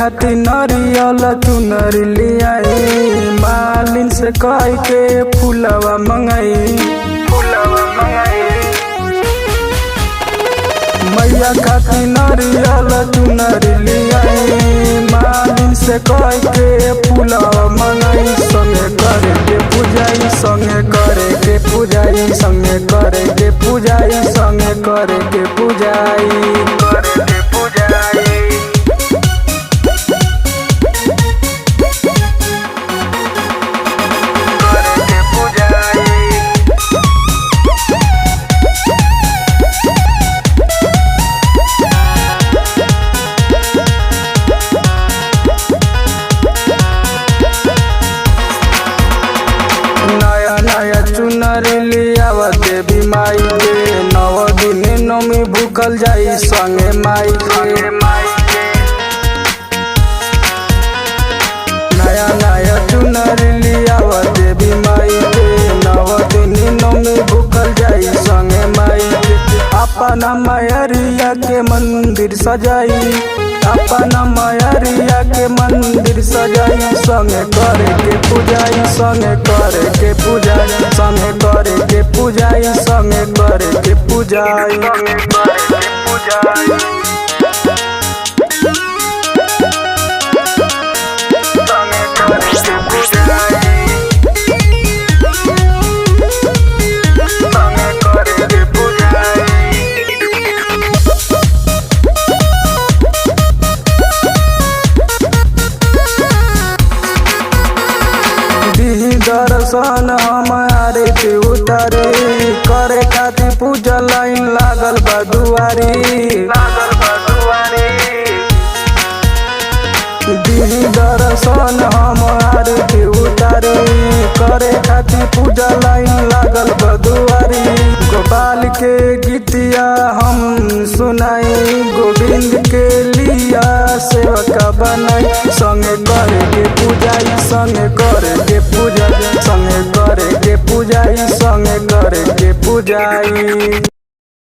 खातिर नरियल चुनरी लियाई, मालिन से कह के फूलवा मंगाई। मैया खातिर नरियल चुनरी लियाई, मालिन से कह के फूलवा मंगाई। संगे करे के पूजाई, संगे करे के पूजाई, संगे करे के पूजाई, संगे करे के पूजाई, करे के पूजाई। चुनरी लियावा देवी माई के, 9 दिन नौमी भूखल जाई संगे माई के। नया नया चुनरी लियावा देवी माई के, 9 दिन नौमी भूखल जाई संगे माई के। अपना मैरिया के मंदिर सजाई, अपना मैरिया के मंदिर सजाई। संगे करे के पूजाई, संगे करे के पूजाई, संगे करे के पूजाई, संगे करे के पूजाई, संगे करे के पूजाई। दर्शन हमारे पे उतारे, करे खातिर पूजा लाइन लागल बा दुआरी। दर्शन हमारे पे उतारे, करे खातिर पूजा लाइन लागल बा दुआरी। गोपाल के गीतिया हम सुनाई, गोविंद के लिया सेवका बनाई। संगे करे के पूजाई, संगे करे के पूजाई, संगे करे के पूजाई, संगे करे के पूजाई।